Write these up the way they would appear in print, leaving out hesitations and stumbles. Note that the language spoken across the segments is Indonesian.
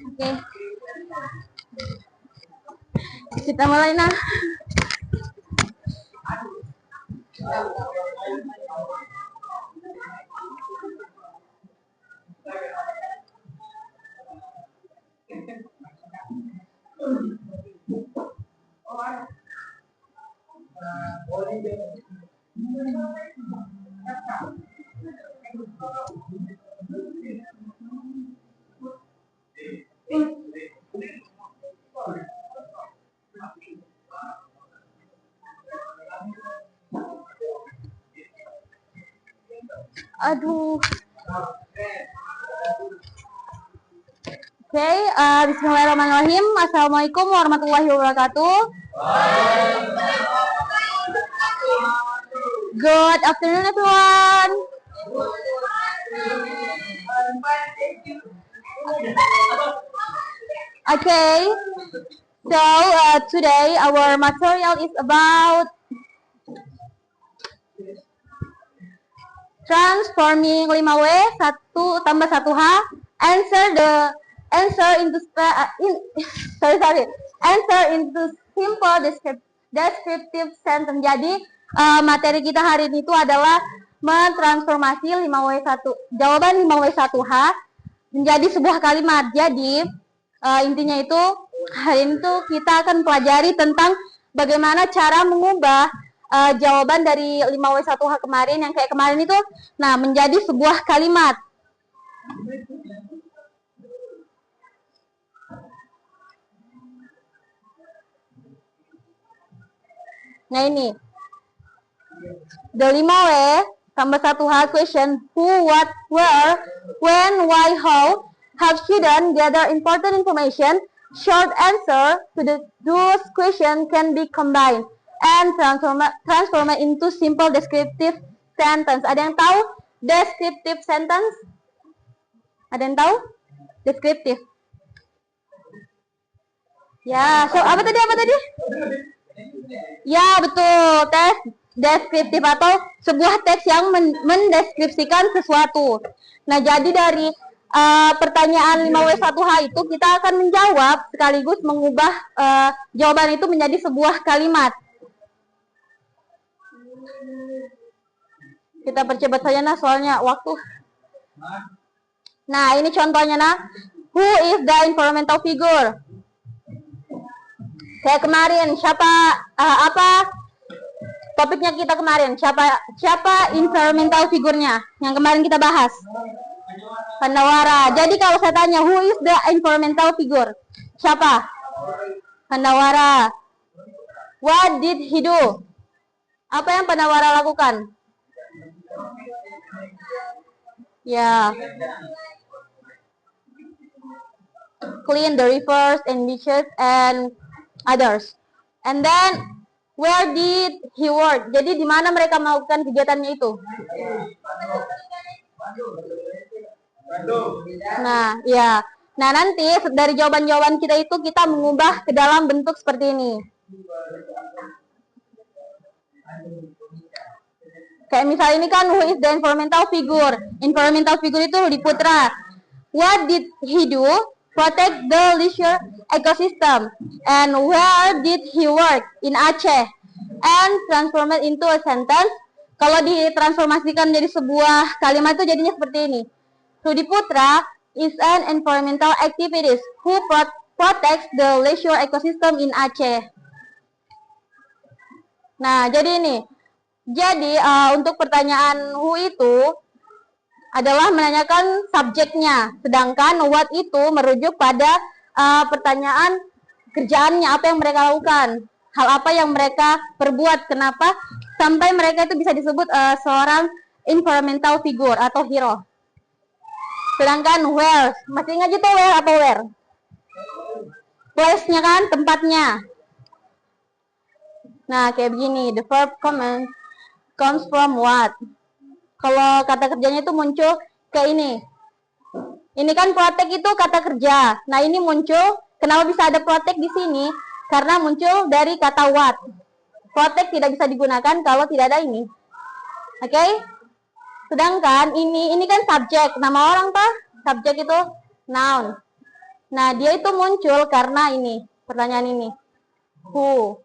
Oke. Kita mulai nah. Aduh. Oke, bismillahirrahmanirrahim. Assalamualaikum warahmatullahi wabarakatuh. Good afternoon, everyone. Okay, so today our material is about transforming 5W 1 tambah 1H. Answer into simple descriptive sentence. Jadi materi kita hari ini itu adalah mentransformasi jawaban 5W 1H menjadi sebuah kalimat. Jadi intinya itu hari ini tuh kita akan pelajari tentang bagaimana cara mengubah jawaban dari 5W 1H kemarin yang kayak kemarin itu menjadi sebuah kalimat. Nah ini the 5W tambah 1H question who, what, where, when, why, how have shouldn't gather important information. Short answer to those questions can be combined and transformed into simple descriptive sentence. Ada yang tahu descriptive sentence? Ada yang tahu? Descriptive. Ya, so apa tadi? Ya, betul. Deskriptif atau sebuah teks yang mendeskripsikan sesuatu. Nah, jadi dari pertanyaan 5W 1H itu kita akan menjawab sekaligus mengubah jawaban itu menjadi sebuah kalimat. Kita percepat saja soalnya waktu. Nah, ini contohnya who is the environmental figure? Kayak kemarin apa topiknya kita kemarin? Siapa environmental figurnya yang kemarin kita bahas? Pandawara. Jadi kalau saya tanya who is the environmental figure? Siapa? Pandawara. What did he do? Apa yang Pandawara lakukan? Ya. Clean the rivers and beaches and others. And then where did he work? Jadi di mana mereka melakukan kegiatannya itu? Nah, ya. Nah, nanti dari jawaban-jawaban kita itu kita mengubah ke dalam bentuk seperti ini. Kayak misalnya ini kan who is the environmental figure? Environmental figure itu Rudi Putra. What did he do? Protect the leisure ecosystem. And where did he work? In Aceh. And transform it into a sentence. Kalau ditransformasikan menjadi sebuah kalimat itu jadinya seperti ini. Rudi Putra is an environmental activist who protects the leisure ecosystem in Aceh. Nah, jadi ini. Jadi untuk pertanyaan who itu adalah menanyakan subjeknya, sedangkan what itu merujuk pada pertanyaan kerjaannya, apa yang mereka lakukan, hal apa yang mereka perbuat, kenapa sampai mereka itu bisa disebut seorang environmental figure atau hero. Sedangkan where, masih ingat itu where atau where? Place-nya kan, tempatnya. Nah, kayak begini, the verb comes from what? Kalau kata kerjanya itu muncul kayak ini. Ini kan protect itu kata kerja. Nah, ini muncul, kenapa bisa ada protect di sini? Karena muncul dari kata what. Protect tidak bisa digunakan kalau tidak ada ini. Oke? Sedangkan ini kan subjek. Nama orang Pak? Subjek itu noun. Nah, dia itu muncul karena ini, pertanyaan ini. Who.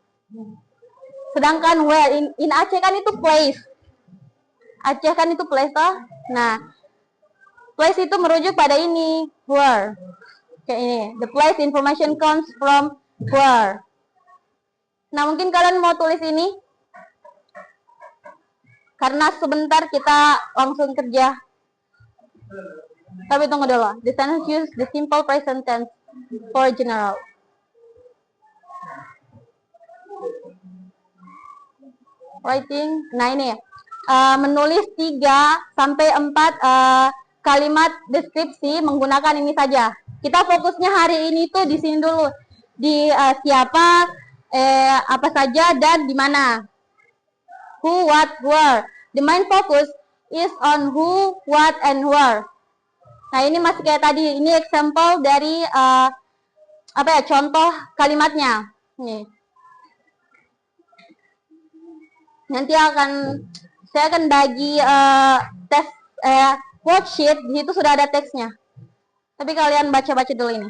Sedangkan where, in Aceh kan itu place. Aceh kan itu place toh. Nah, place itu merujuk pada ini, where. Kayak ini, the place information comes from where. Nah, mungkin kalian mau tulis ini. Karena sebentar kita langsung kerja. Tapi tunggu dulu. The sentence use the simple present tense for general. Writing. Nah, ini menulis 3 sampai 4 kalimat deskripsi menggunakan ini saja. Kita fokusnya hari ini tuh di sini dulu. Di siapa, apa saja, dan di mana. Who, what, where. The main focus is on who, what, and where. Nah, ini masih kayak tadi. Ini example dari contoh kalimatnya. Nih. Nanti saya akan bagi tes worksheet. Di situ sudah ada teksnya. Tapi kalian baca-baca dulu ini.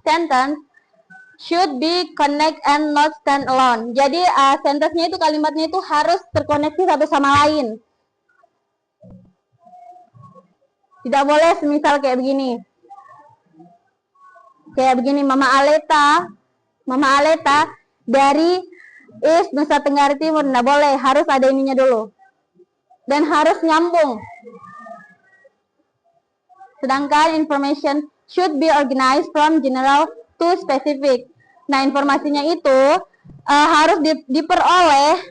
Sentence should be connect and not stand alone. Jadi sentence-nya itu, kalimatnya itu harus terkoneksi satu sama lain. Tidak boleh semisal kayak begini. Kayak begini, Mama Aleta dari East Nusa Tenggara Timur. Nggak boleh, harus ada ininya dulu. Dan harus nyambung. Sedangkan information should be organized from general to specific. Nah, informasinya itu harus diperoleh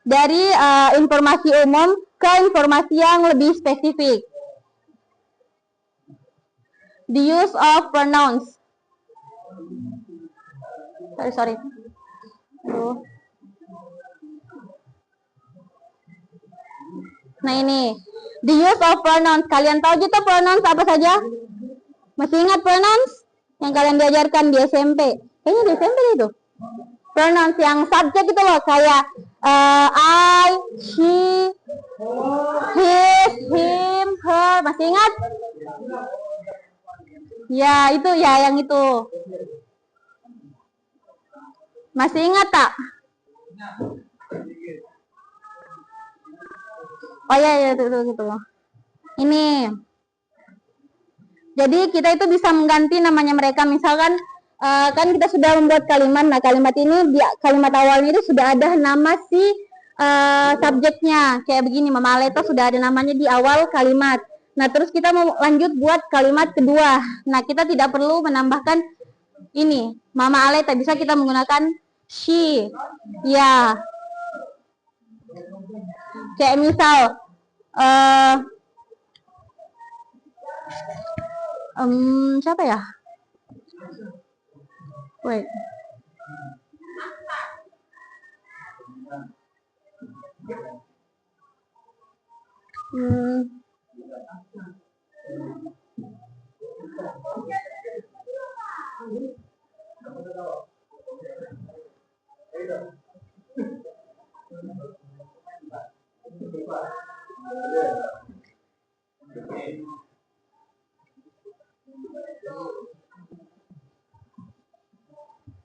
dari informasi umum ke informasi yang lebih spesifik. The use of pronouns. Sorry. Aduh. Nah, ini. The use of pronouns. Kalian tahu juga pronouns apa saja? Masih ingat pronouns yang kalian diajarkan di SMP? Kayaknya di SMP itu. Pronouns yang subjek itu loh, kayak I, she, his, him, her. Masih ingat? Ya, itu ya, yang itu. Masih ingat tak? Oh ya, itu. Ini. Jadi kita itu bisa mengganti namanya mereka. Misalkan kan kita sudah membuat kalimat. Nah, kalimat ini di kalimat awalnya itu sudah ada nama si subjeknya. Kayak begini, Mama Aleta sudah ada namanya di awal kalimat. Nah, terus kita mau lanjut buat kalimat kedua. Nah, kita tidak perlu menambahkan ini, Mama Aleta. Bisa kita menggunakan she. Ya. Kayak misal, siapa ya? Wait.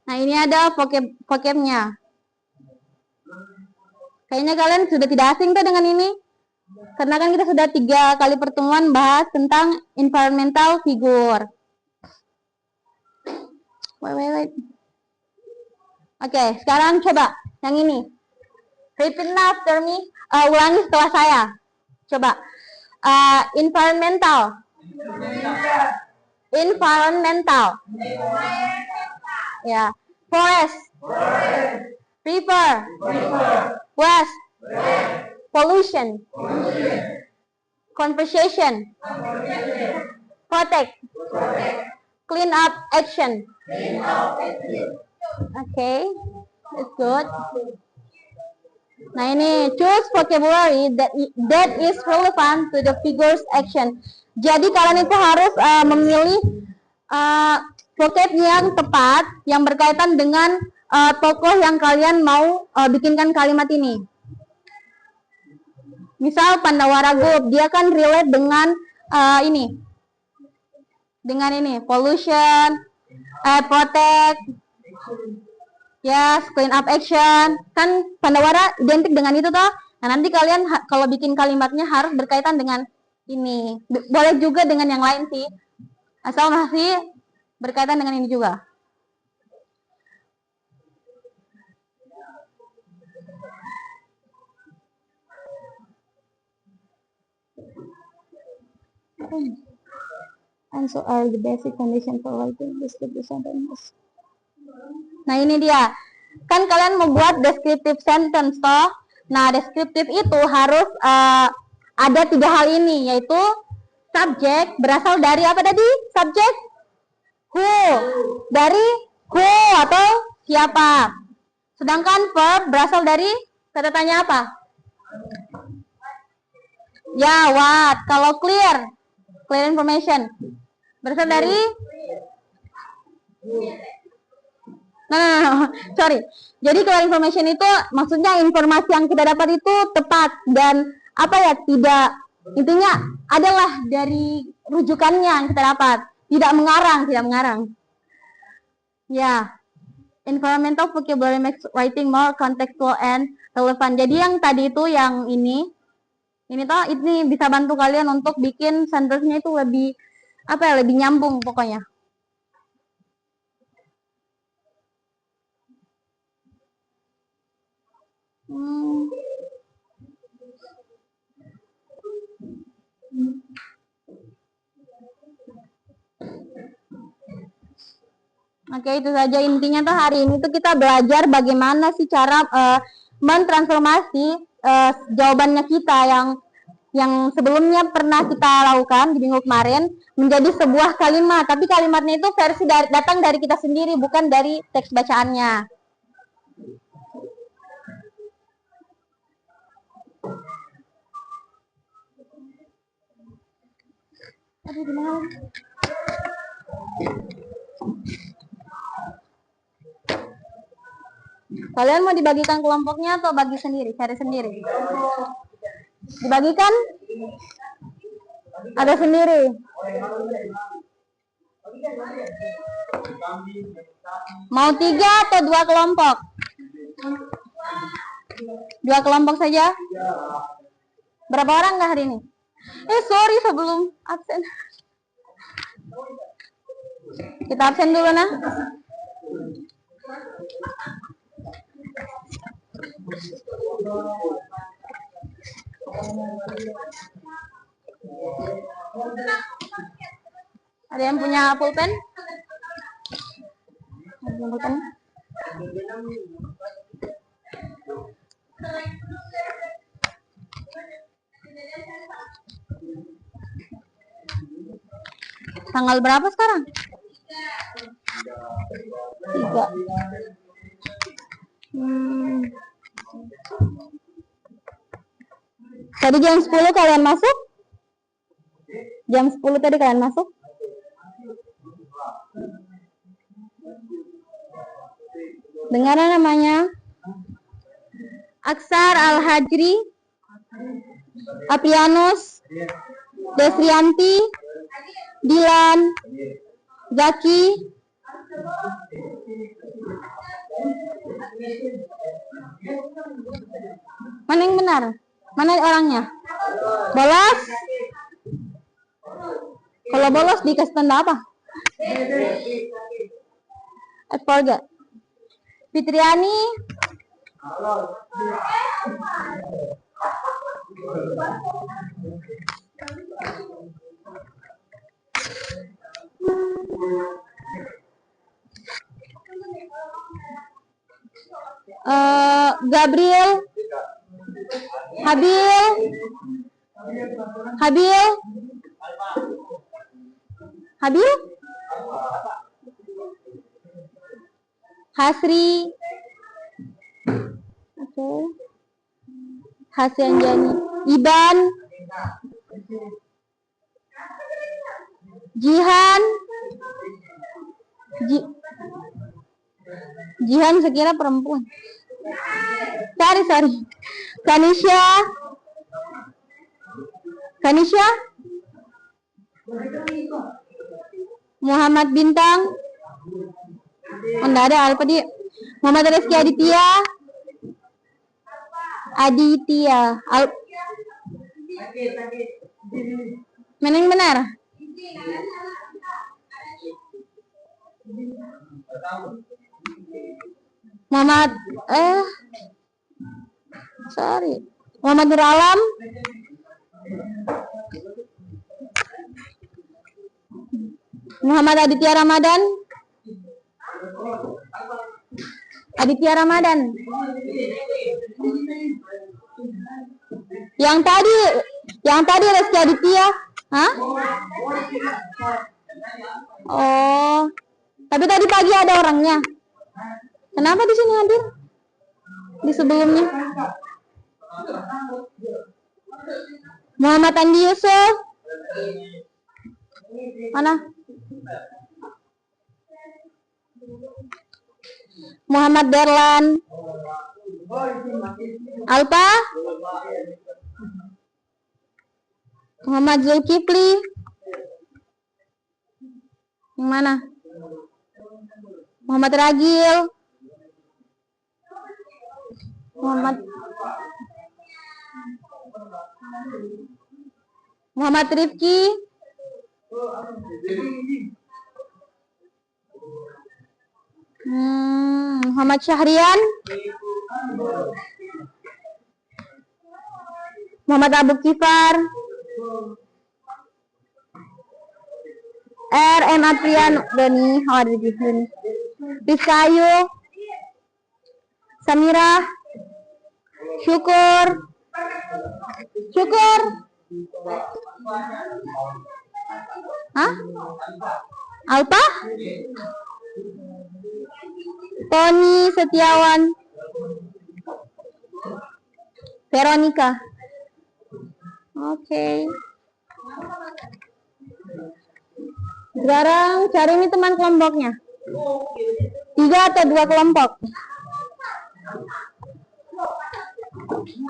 Nah, ini ada vocabnya. Kayaknya kalian sudah tidak asing tuh dengan ini. Karena kan kita sudah 3 kali pertemuan bahas tentang environmental figure. Wait. Oke, sekarang coba yang ini. Repeat after me. Ulangi setelah saya. Coba. Environmental. Ya. Forest. River. West. Pollution. Conversation. Protect. Clean up action. Okay, that's good. Nah, ini choose vocabulary that is relevant to the figure's action. Jadi kalian itu harus memilih vocab yang tepat yang berkaitan dengan tokoh yang kalian mau bikinkan kalimat ini. Misal Pandawara Group, dia kan relate dengan ini. dengan ini pollution, protect, yes, clean up action. Kan Pandawara identik dengan itu toh. Nah, nanti kalian kalau bikin kalimatnya harus berkaitan dengan ini. Boleh juga dengan yang lain sih. Asal masih berkaitan dengan ini juga. And so are the basic condition for writing descriptive sentence. Nah, ini dia. Kan kalian membuat descriptive sentence toh. Nah, descriptive itu harus ada 3 hal ini, yaitu subjek berasal dari apa tadi? Subjek who, dari who atau siapa. Sedangkan verb berasal dari kata tanya apa? Ya, what. Kalau clear information berasal dari sorry. Jadi clear information itu maksudnya informasi yang kita dapat itu tepat dan apa ya, tidak, intinya adalah dari rujukannya yang kita dapat, tidak mengarang. Ya, environmental vocabulary makes writing more contextual and relevant. Jadi yang tadi itu yang ini bisa bantu kalian untuk bikin sentence-nya itu lebih apa ya, lebih nyambung pokoknya. Oke, itu saja intinya tuh hari ini tuh kita belajar bagaimana sih cara mentransformasi jawabannya kita yang sebelumnya pernah kita lakukan di minggu kemarin menjadi sebuah kalimat, tapi kalimatnya itu versi datang dari kita sendiri, bukan dari teks bacaannya. Aduh, gimana? Kalian mau dibagikan kelompoknya atau bagi sendiri, cari sendiri? Dibagikan? Ada sendiri. Mau 3 atau 2 kelompok? 2 kelompok saja? Berapa orang nggak hari ini? Sorry sebelum absen. Kita absen dulu nah. Ada yang punya pulpen? Tanggal berapa sekarang? 3. Tadi jam 10 kalian masuk? Jam 10 tadi kalian masuk? Dengar namanya? Aksar Al-Hajri, Aprianus, Desrianti, Dilan, Zaki, mana yang benar? Mana orangnya? Bolos? Kalau bolos dikasih tanda apa? I forgot. Fitriani, Gabriel, Habil, Hasri, Hasyanjani, Iban, Jihan, Jihan sekira perempuan. Sorry. Kanisha, Muhammad Bintang. Enggak ada Alfa dia. Muhammad Rizky Aditya. Mana yang benar? Muhammad Muhammad Nur Alam. Muhammad Aditya Ramadan. Yang tadi Rizky Aditya. Hah? Oh. Tapi tadi pagi ada orangnya. Kenapa di sini hadir? Di sebelumnya. Muhammad Andi Yusuf. Mana? Muhammad Derlan. Alpa. Muhammad Zulkifli. Yang mana? Muhammad Ragil. Muhammad Rifki. Muhammad Syahrian. Muhammad Abu Kifar. R.M. Aprian Doni. Rizka Ayu. Samira. Syukur. Hah? Alpa? Tony Setiawan. Veronica. Oke. Sekarang cari ini teman kelompoknya. 3 atau 2 kelompok.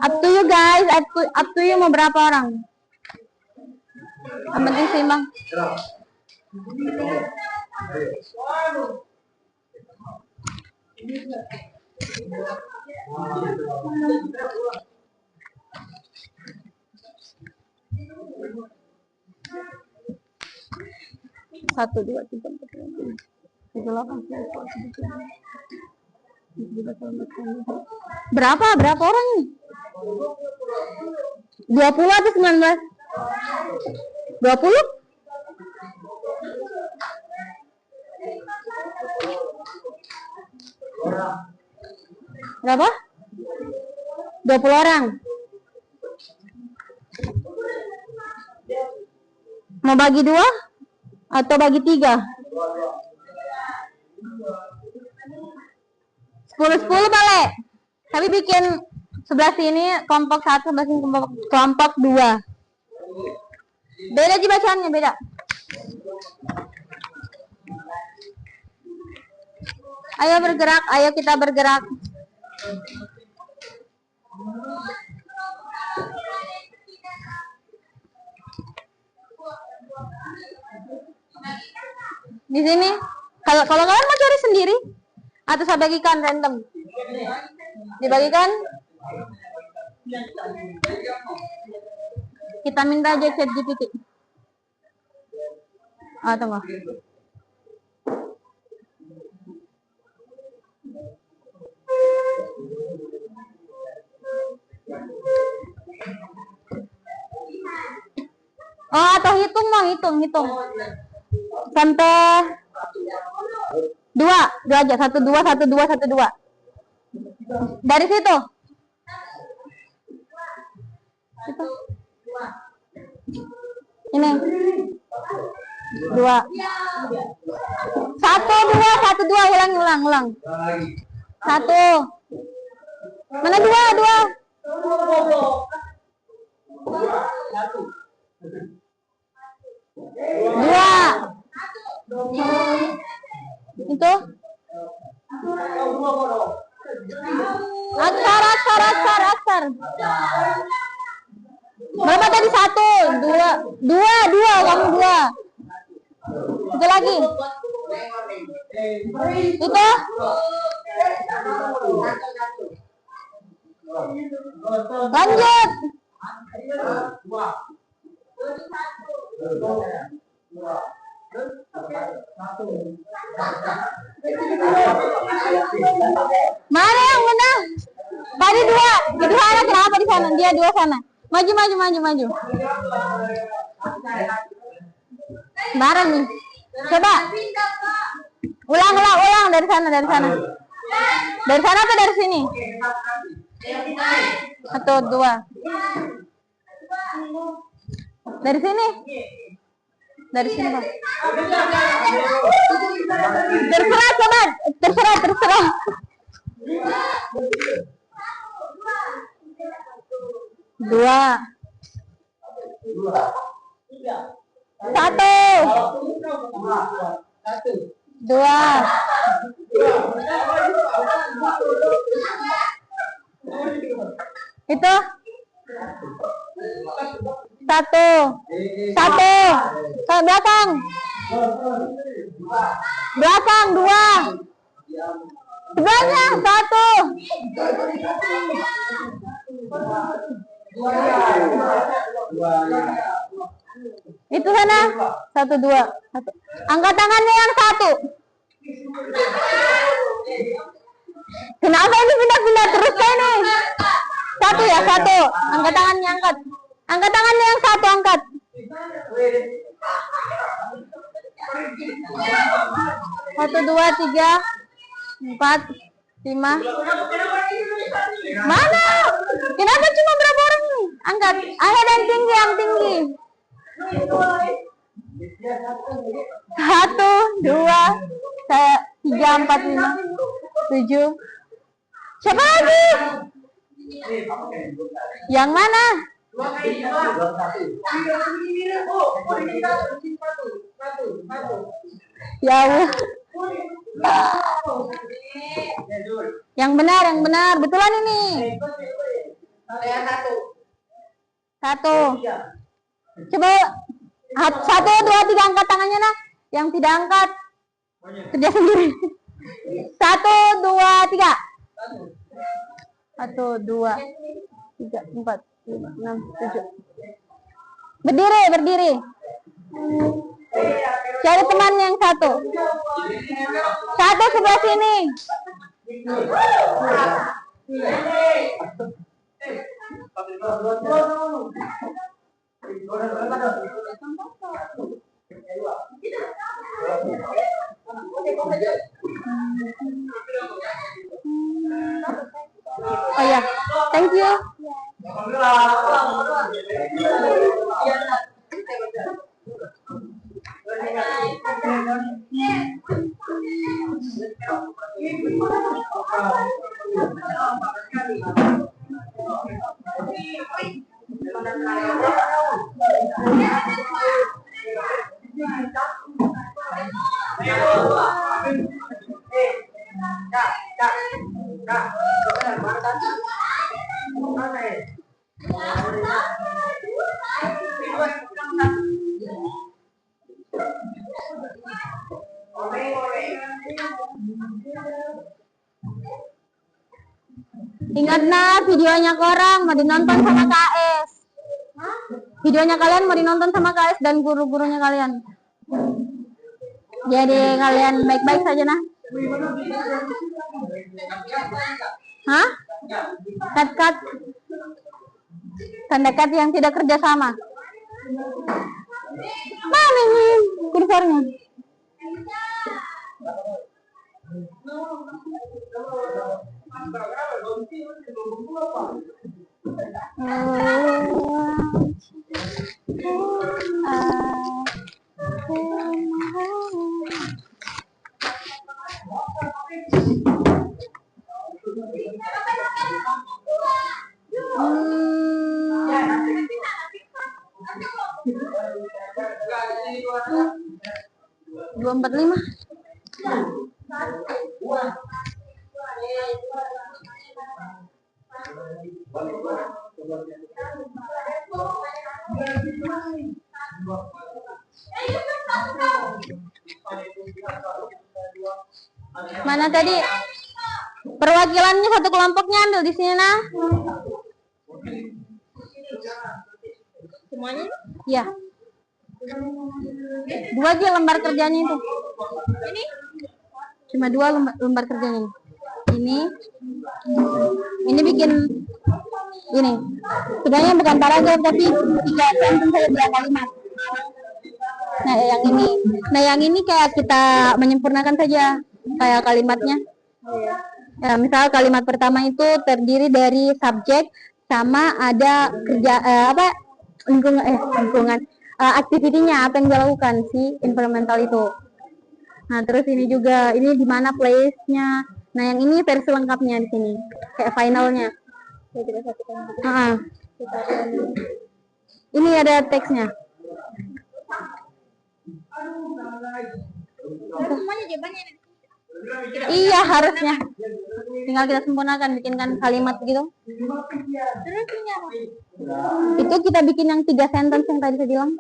Up to you guys, up to you mau berapa orang? Yang penting seimbang. Satu, dua, tiga, empat, lima, berapa orang nih? 20 atau 19? 20? Berapa? 20 orang. Mau bagi 2 atau bagi 3? 10 balik. Tapi bikin sebelah sini kelompok 1, sebelah sini kelompok 2. Beda sih bacaannya, beda. Ayo bergerak, ayo kita bergerak. Di sini, kalau kalian mau cari sendiri atau saya bagikan random, dibagikan. Kita minta aja ChatGPT. Tunggu. Atau hitung. Sampai 2 aja, 1 2. Dari situ. Ini 2 1 2 ulang 1. Mana 2 itu Aksar. Berapa tadi? 1 2 kamu 2. Itu lagi. Itu. Lanjut. Mana yang benar? Tadi dua. Kedua anak kenapa di sana? Dia dua sana. Maju. Bareng nih. Coba. Ulang dari sana. Dari sana atau dari sini? Satu, dua. Dari sini. Dari sini, Bang. Terserah, sobat. Terserah. Dua. Satu. Dua. Itu. Satu. Ke belakang. Dua. Sebelahnya. Satu. Itu sana. Satu, dua. Angkat tangannya yang satu. Kenapa ini pindah-pindah terus kayak ini? Satu ya, satu. Angkat tangannya, angkat. Angkat tangannya yang satu, angkat. Satu, dua, tiga, empat, lima. Mana? Kenapa cuma berapa orang nih? Angkat. Yang tinggi. Satu, dua, tiga, empat, lima, tujuh. Siapa lagi? Yang mana? Ya Allah. Yang benar. Betulan ini. Satu. Coba. Satu, dua, tiga, angkat tangannya nah. Yang tidak angkat kerja sendiri. Satu, dua, tiga. Satu, dua, tiga, empat, lima, enam, tujuh. Berdiri. Cari teman yang satu. Satu sebelah sini. Oh ya, thank you. Ingat nah, videonya korang mau dinonton sama KS. Videonya kalian mau dinonton sama KS dan guru-gurunya kalian. Jadi kalian baik-baik saja nah. Hah? Cut. Dekat yang tidak kerjasama. Mana ini kursornya? Dua empat lima. Mana tadi perwakilannya satu kelompoknya, ambil di sini nah. Semuanya? Iya. 2 aja lembar kerjanya itu. Ini? Cuma 2 lembar kerjanya. Ini bikin ini. Sebenarnya bukan paragraf tapi 3 sentence saja 2 kalimat. Nah yang ini kayak kita menyempurnakan saja kayak kalimatnya. Ya, misal kalimat pertama itu terdiri dari subjek sama ada kerja lingkungan aktivitinya apa yang dilakukan si environmental itu. Nah terus ini juga ini di mana place-nya. Nah yang ini versi lengkapnya di sini kayak finalnya. Ini ada teksnya. Semuanya jawabannya. Iya harusnya. Tinggal kita sempurnakan, bikinkan kalimat gitu. Terus ini apa? Itu kita bikin yang 3 sentence yang tadi saya bilang.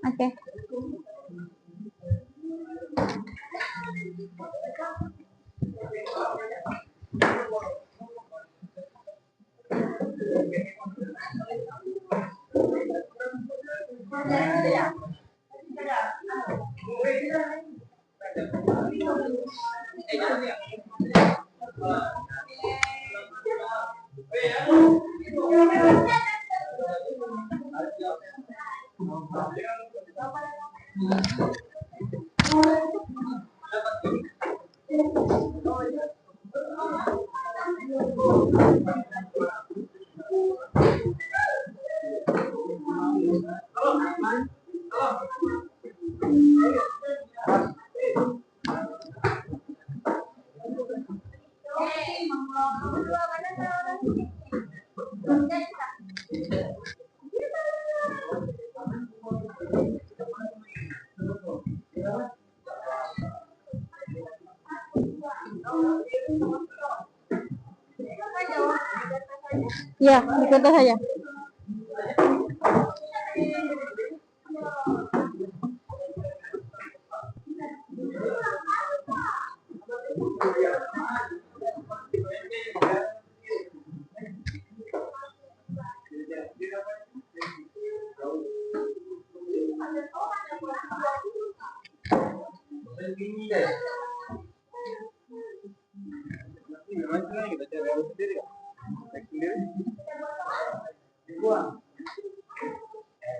Oke. Ya, berikutnya saja.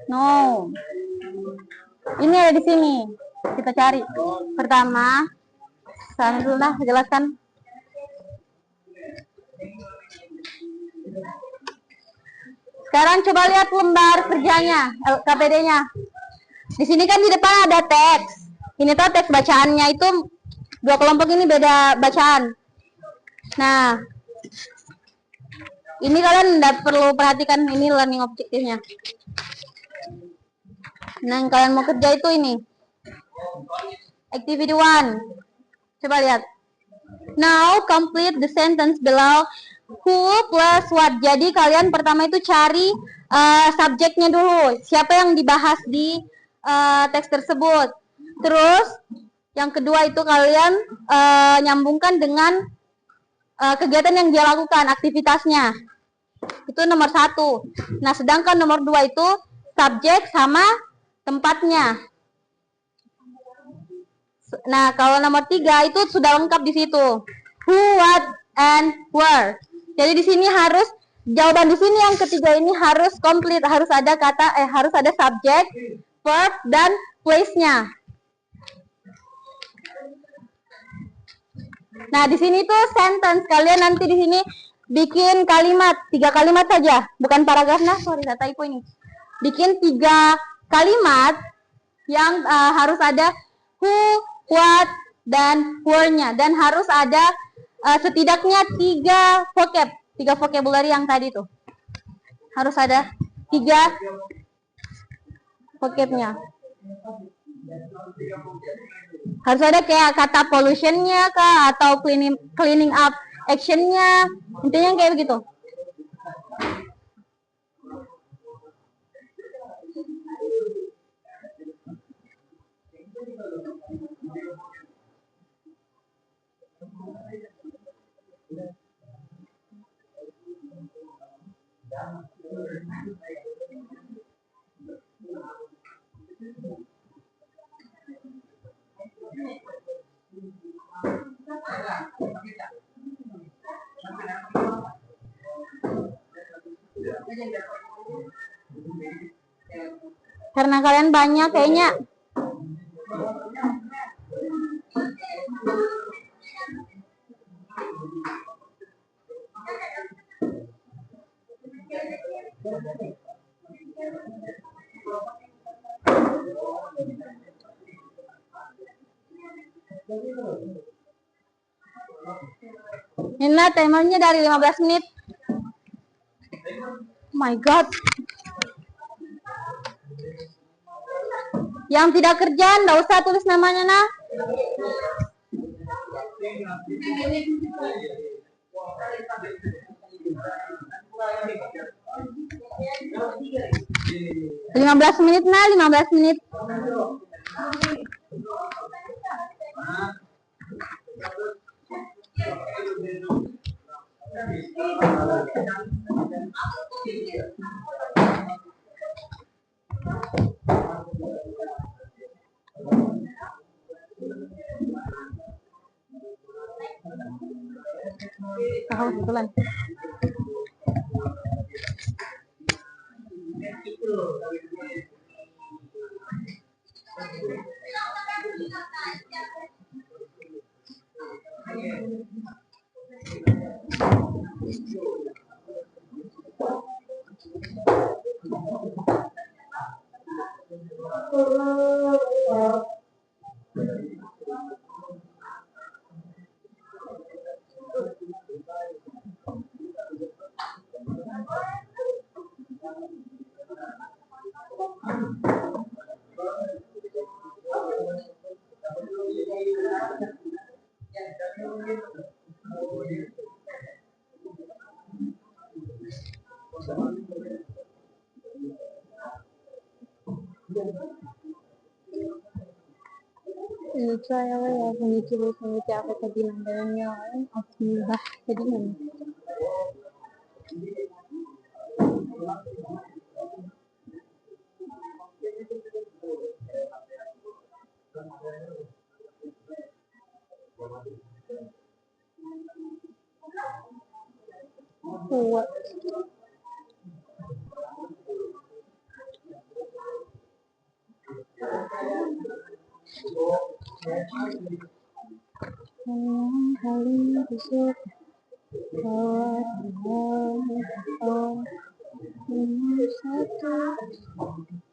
No. Ini ada di sini. Kita cari. Pertama, saya dulu lah jelaskan. Sekarang coba lihat lembar kerjanya, KPD-nya. Di sini kan di depan ada teks. Ini tuh teks bacaannya itu 2 kelompok ini beda bacaan. Nah, ini kalian tidak perlu perhatikan ini learning objektifnya. Nah, yang kalian mau kerja itu ini. Activity 1. Coba lihat. Now complete the sentence below. Who plus what. Jadi kalian pertama itu cari subjeknya dulu. Siapa yang dibahas di teks tersebut. Terus yang kedua itu kalian nyambungkan dengan kegiatan yang dia lakukan, aktivitasnya. Itu nomor 1. Nah, sedangkan nomor 2 itu subjek sama tempatnya. Nah, kalau nomor 3 itu sudah lengkap di situ. Who, what, and where. Jadi di sini harus jawaban di sini yang ketiga ini harus komplit, harus ada kata harus ada subjek, verb, dan place-nya. Nah, di sini tuh sentence. Kalian nanti di sini bikin kalimat, 3 kalimat saja, bukan paragraf. Nah, sorry, saya typo ini. Bikin 3 kalimat yang harus ada who, what, dan where-nya, dan harus ada setidaknya 3 vocabulary yang tadi tuh. Harus ada 3 vocabnya. Harus ada kayak kata pollution-nya kah, atau cleaning up action-nya, intinya kayak begitu. Karena kalian banyak kayaknya. Ini timernya dari 15 menit. Oh my god. Yang tidak kerja, nggak usah tulis namanya, nah. Lima belas menit, nah, 15 menit. Tahu kebetulan. Saya ya mengikuti apa tadi namanya akibah tadi mana? What? Kali besok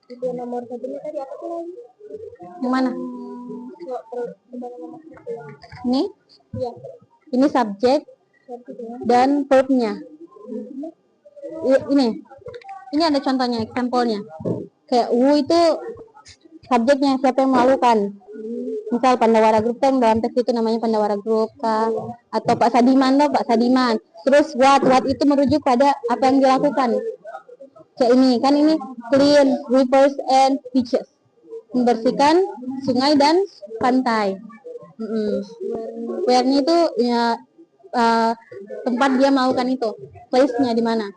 itu nomor satunya tadi apa tuh lagi? Yang mana? Ini? Ya. Ini subjek dan verbnya. Ini ada contohnya, example-nya. Kayak itu subjeknya, siapa yang melakukan. Misal Pandawara Group kan dalam teks itu namanya Pandawara Group kah? Atau Pak Sadiman loh, Pak Sadiman. Terus what itu merujuk pada apa yang dilakukan. Kayak ini, kan ini clean rivers and beaches. Membersihkan sungai dan pantai. Where-nya itu ya, tempat dia melakukan itu. Place-nya di mana.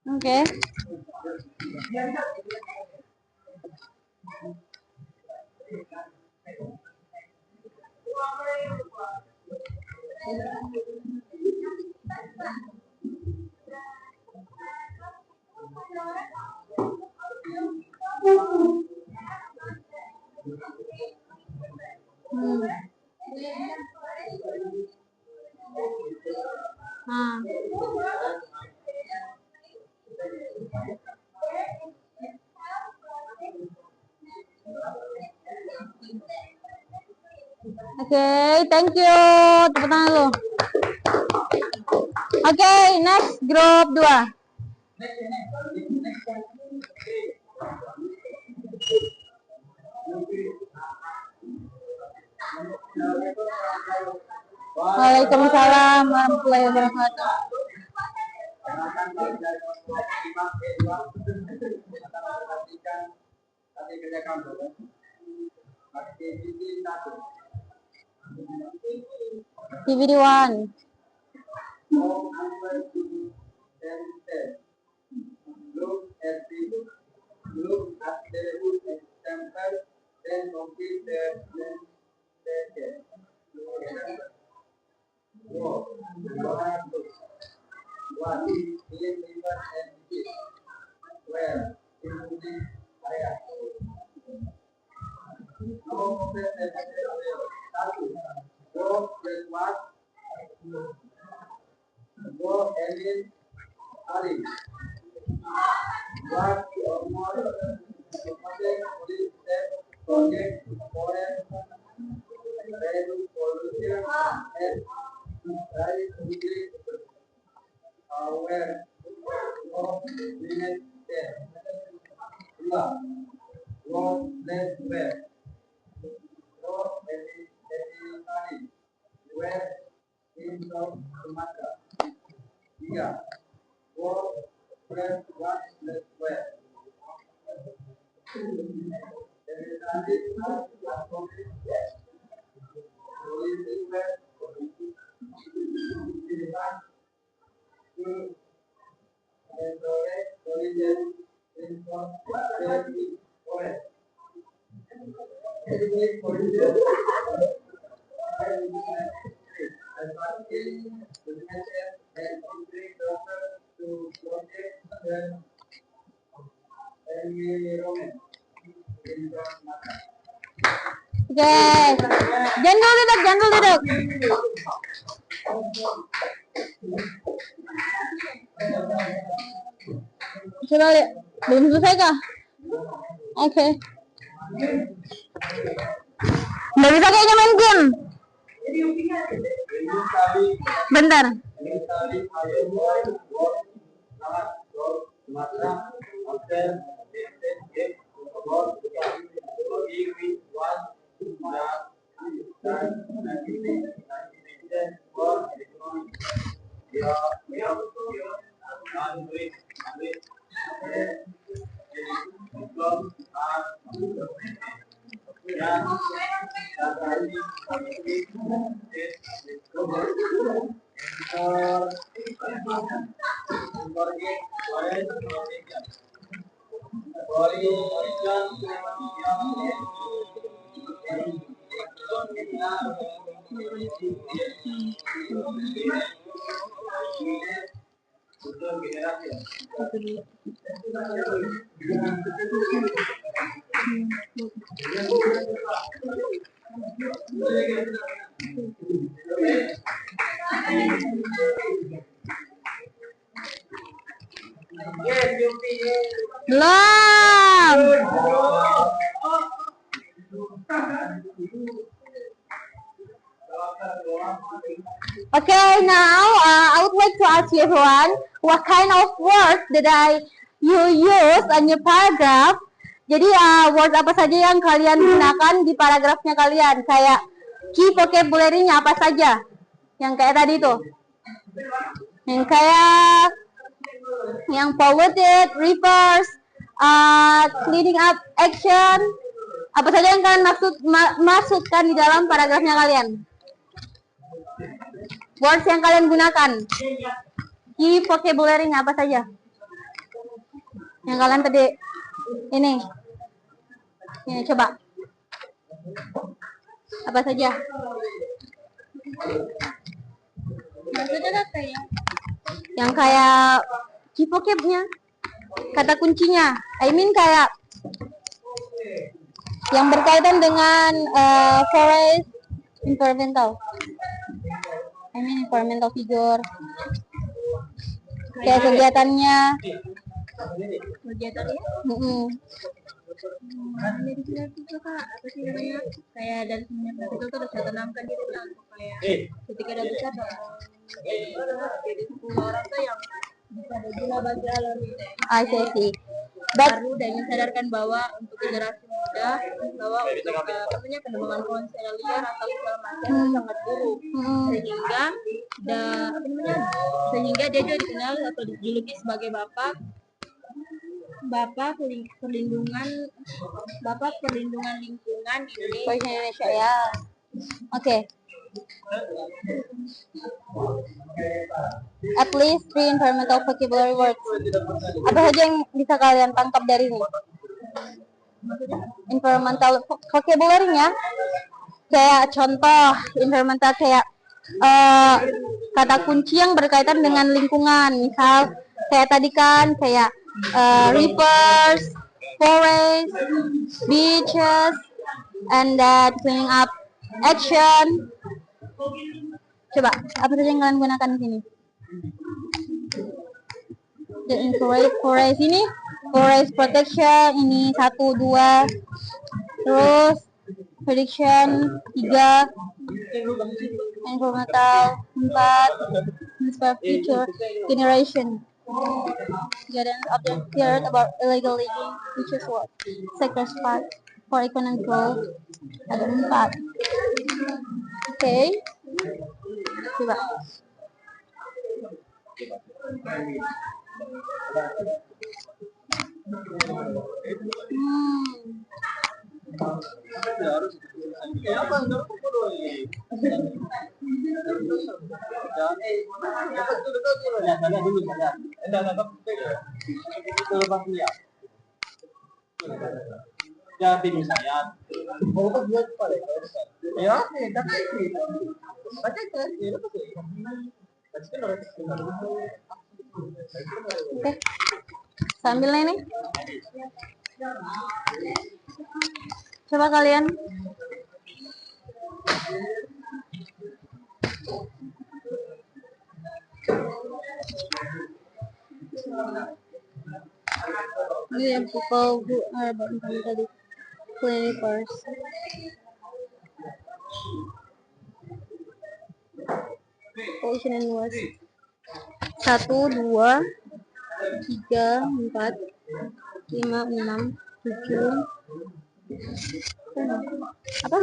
Okay. Hmm. Okay, thank you. Tepuk tangan lu. Okay, next group 2. Waalaikumsalam warahmatullahi wabarakatuh. Activity 1. Oke, jangan duduk. Coba lihat, belum selesai kah? Oke. Nggak bisa kayaknya main game. Bentar. Belum. Okay, now I would like to ask you everyone, what kind of words that you use on your paragraph? Jadi word apa saja yang kalian gunakan di paragrafnya kalian? Kayak key vocabulary-nya apa saja? Yang kayak tadi tuh. Yang kayak yang polluted, reverse, cleaning up action. Apa saja yang kalian masukkan di dalam paragrafnya kalian? Words yang kalian gunakan. Key vocabulary-nya apa saja? Yang kalian tadi ini coba apa saja? Yang kayak key vocabnya, kata kuncinya. I mean kayak yang berkaitan dengan forest environmental. I mean environmental figure. Kayak kegiatannya. Kegiatannya? Ini di sini tuh Kak, apa sih namanya? Kayak dari semuanya praktikal tuh udah saya tanamkan gitu ya, untuk kayak ketika udah besar jadi 10 orang tuh yang bisa berguna bagi alam gitu. I see. Baru dan menyadarkan bahwa untuk generasi muda bahwa untuk pengembangan ponsel liar atau segala macam sangat buruk, sehingga dia juga dikenal atau dijuluki sebagai bapak perlindungan lingkungan di Indonesia ya. Oke. At least 3 environmental vocabulary words. Apa saja yang bisa kalian tangkap dari ini? Environmental vocabulary-nya kayak contoh environmental kayak kata kunci yang berkaitan dengan lingkungan. Misal kayak tadi kan kayak rivers, forests, beaches, and that cleaning up action. Coba, apa saja yang kalian gunakan di sini? Forest ini, forest protection ini 1, 2, terus prediction 3, environmental 4, inspire future generation. Guidance of the fears about illegal logging, which is what sectors part for economic growth. Ada 4. Oke. Coba. Jadi misalnya, Oke, sambil ini. Coba kalian. Ini yang people who are about tadi. Cleaners. Ocean and West. 1, 2, 3, 4, 5, 6, 7. Apa?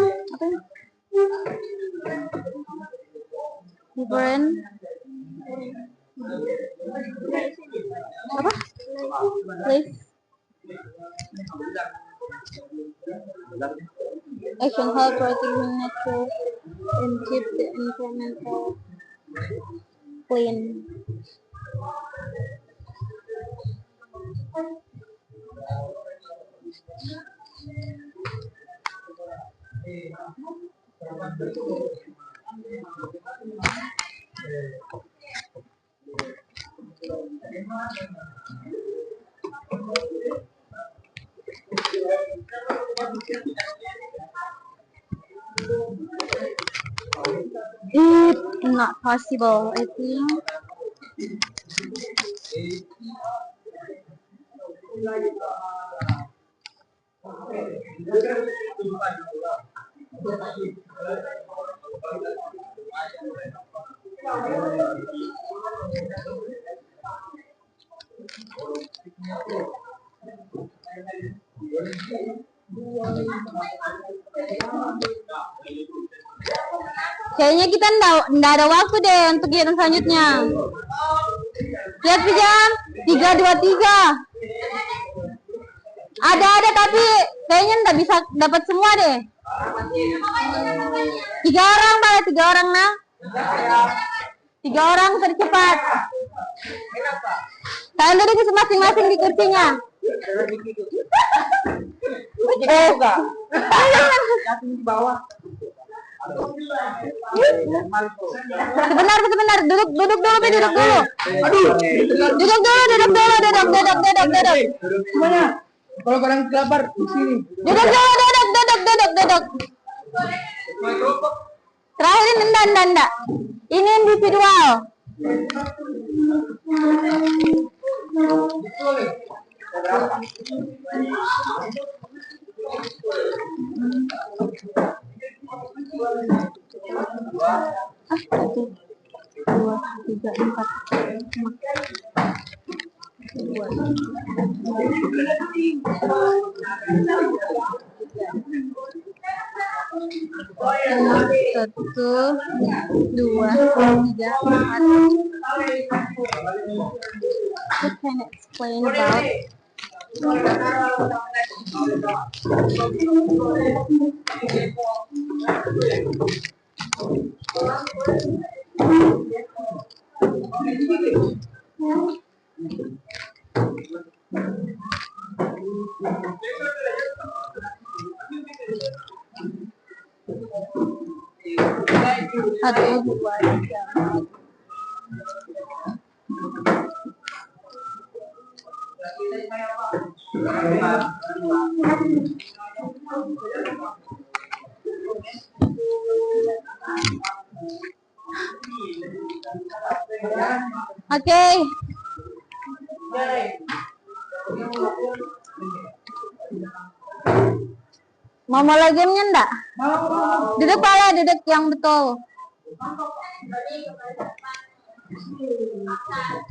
Different. Apa? Place. Action help protecting nature and keep the environmental clean. It's not possible, I think. Kayaknya kita nggak ada waktu deh untuk kegiatan selanjutnya. Lihat jam 3:23. Ada tapi kayaknya nggak bisa dapat semua deh. 3 orang Pak, 3 orang nah. 3 orang tercepat. Kalian duduk masing-masing di kursinya. Jatuh di bawah. Sebentar, duduk dulu. Semuanya. Kalau kalian lapar di sini. Duduk. Terakhir ini enggak. Ini individual. Satu, dua, tiga, empat, satu, dua, tiga, empat. What can I explain about? Satu, dua, tiga, empat. Oke. Mau mulai gamenya enggak? Duduk yang betul.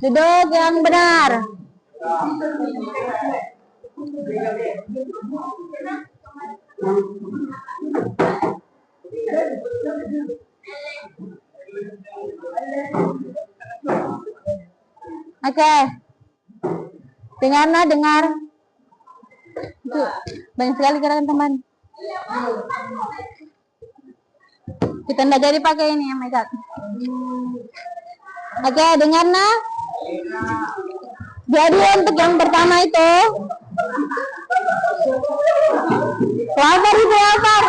Duduk yang benar. Oke. Dengar. Itu banyak sekali gerakan teman. Kita nggak jadi pakai ini ya, my God. Oke, dengar nah. Jadi untuk yang pertama itu lapar.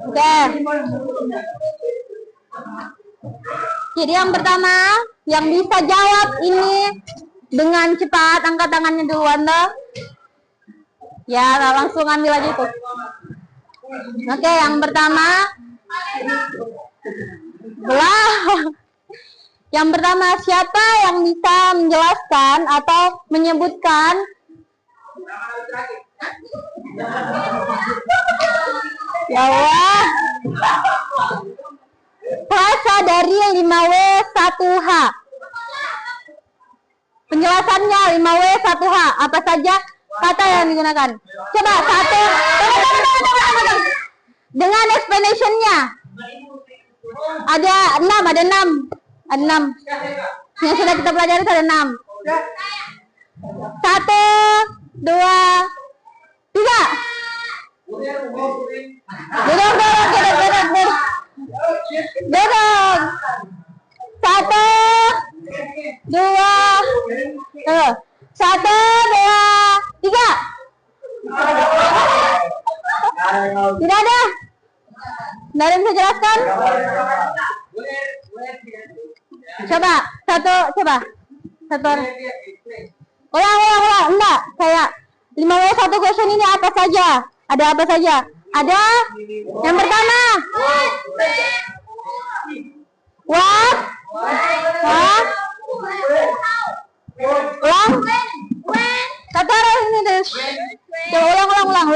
Oke. Jadi yang pertama yang bisa jawab ini dengan cepat angkat tangannya duluan deh. Ya, langsung ambil aja itu. Oke, yang pertama Yang pertama, siapa yang bisa menjelaskan atau menyebutkan ya Allah frasa dari 5W1H? Penjelasannya 5W1H, apa saja kata yang digunakan? Coba satu, dengan explanation-nya. Ada 6. Yang sudah kita pelajari ada 6. 1, 2, 3. Duduk. 1, 2, 3. Tidak ada. Tidak ada yang bisa jelaskan? Coba. Ulang. Enggak, saya 5W1 question ini apa saja? Ada apa saja? Ada yang pertama. What? Ulang. Satu orang ini deh. Coba ulang.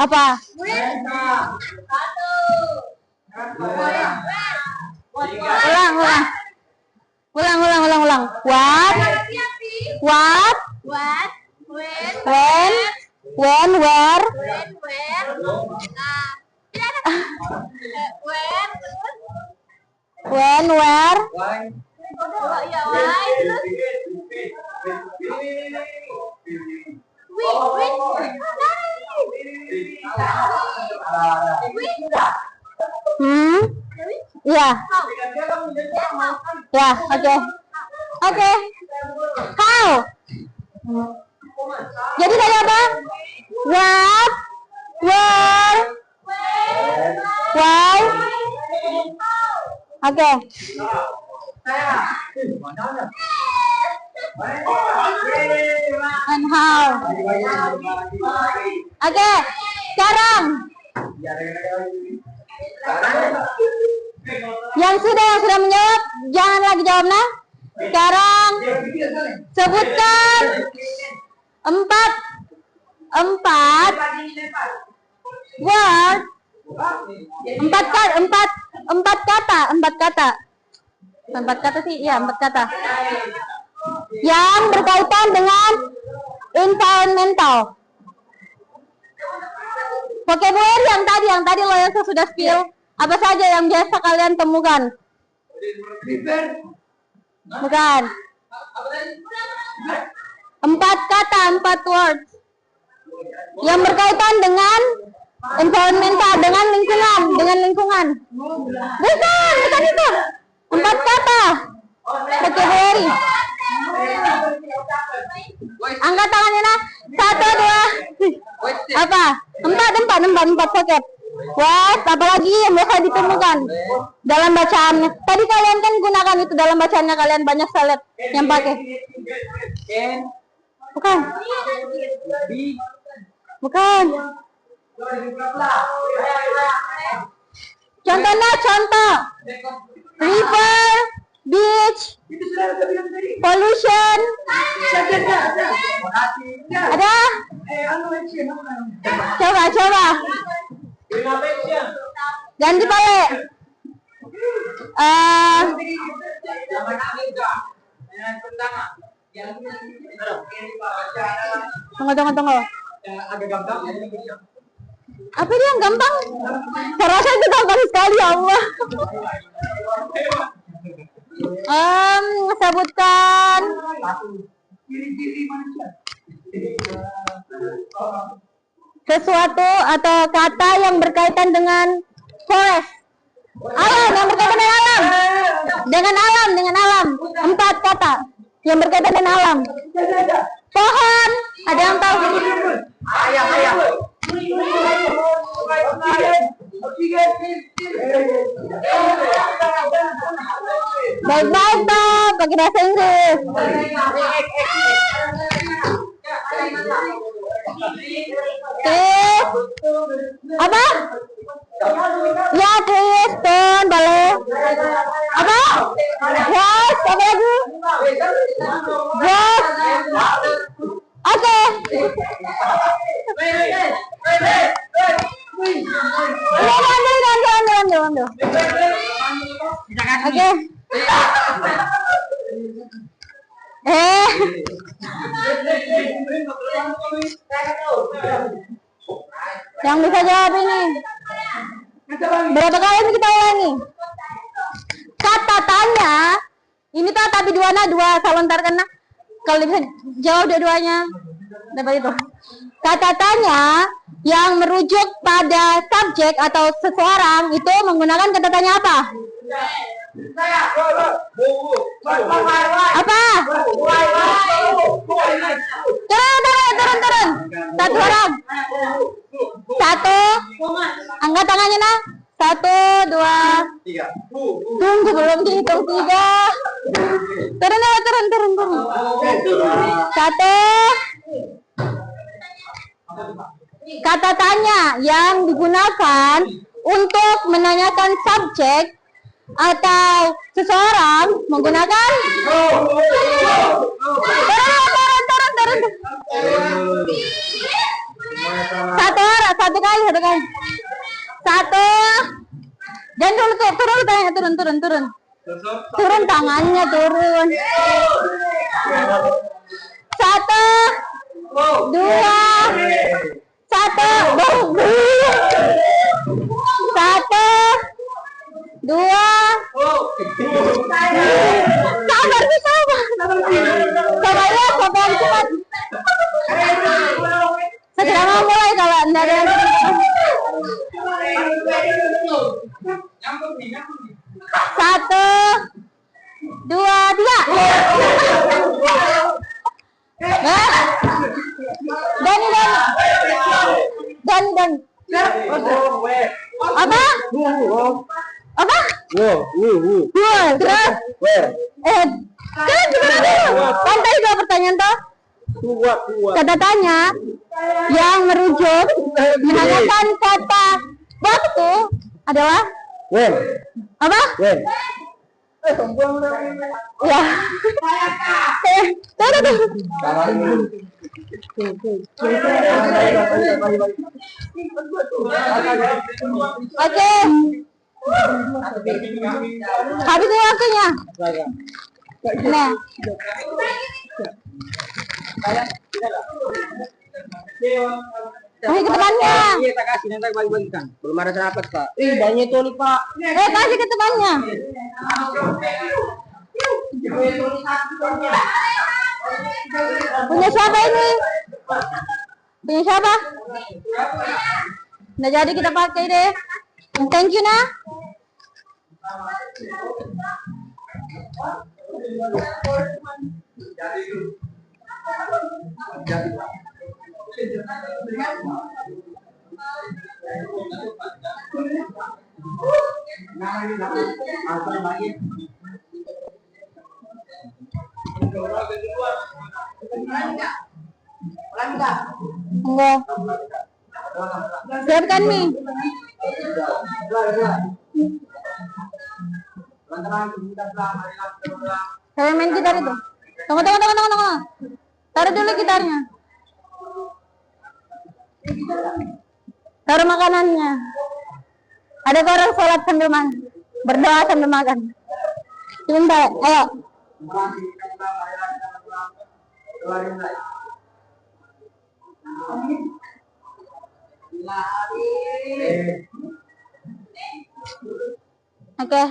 Apa? Ulang. What? When, where? When, where? Ya. Ya, oke. Oke. How? Jadi tadi apa? What? Where? Why? Oke. And how? Oke. Sekarang yang sudah menjawab jangan lagi jawab nah. Sekarang sebutkan empat word, empat kata sih, ya 4 kata yang berkaitan dengan environmental. Vocabulary yang tadi lo yang sudah spill, apa saja yang biasa kalian temukan? Bukan. 4 kata, 4 words yang berkaitan dengan environmental, dengan lingkungan. Bukan itu. 4 kata. Vocabulary. Angkat tangannya nah. 1, 2. Apa? 4 vocab. What? Apalagi yang biasa ditemukan dalam bacaannya. Tadi kalian kan gunakan itu dalam bacaannya, kalian banyak salet yang pakai. Bukan. Contoh. River, beach, pollution. Ada? Coba. Ganti balik. Tunggu. Agak gampang. Apa dia yang gampang? Saya rasa itu gampang sekali, ya Allah. Sebutkan sesuatu atau kata yang berkaitan dengan forest. Alam, yang berkaitan dengan alam. 4 kata yang berkaitan dengan alam. Pohon, ada yang tahu? Ayam. Baik-baik toh, pakai bahasa Inggris. Apa? Ya, please, Ton, boleh. Apa? Yes, apa lagi? Yes. Oke. Ambil. Oke. Yang bisa jawab ini. Berapa kali kita ulangi? Kata tanya. Ini tuh tapi dua salontar kena. Kalau bisa jawab dua-duanya, dapat itu. Kata tanya yang merujuk pada subjek atau seseorang itu menggunakan kata tanya apa? Apa? Turun. Satu orang. Angkat tangannya nah. 1, 2, 3. Tunggu belum dihitung 3. Turun. 1. Kata tanya yang digunakan untuk menanyakan subjek atau seseorang menggunakan turun. Satu kali. 1. Jangan dulu turun tangannya, turun. Turun tangannya, turun. 1, 2, 1, 2. Sabar. Sabar ya, sabar cepat. Apa? Apa? Terus? Terus gimana? Kan tadi dua pertanyaan toh? Kata tanya yang merujuk menggunakan kata waktu adalah apa? Ya. Oke. Habis itu waktunya. Nah. Kasih ke temannya. Iya, tak kasih nanti bagi-bagikan. Belum ada serapat, Pak. Banyak tuh nih, Pak. Kasih ke temannya. Punya siapa ini? Punya siapa? Nah, jadi kita pakai deh. Thank you, nah. Enggak. Siapkan mie. Saya main gitar itu. Tunggu. Taruh dulu gitarnya. Taruh makanannya. Ada orang sholat sambil makan, berdoa sambil makan. Sebentar, ayo. Oke.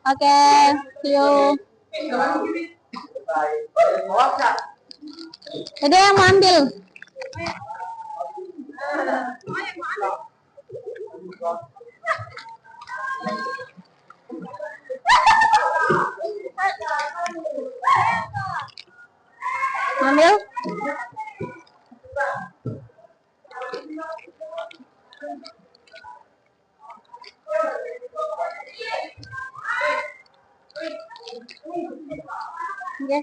Oke, see you. Jadi yang mau ambil. Ambil. Oke.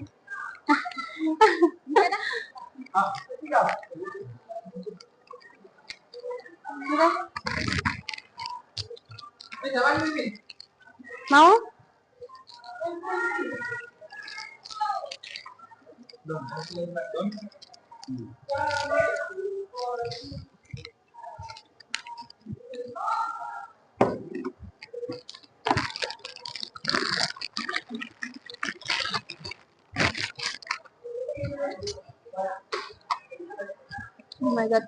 Mau? Oh my god.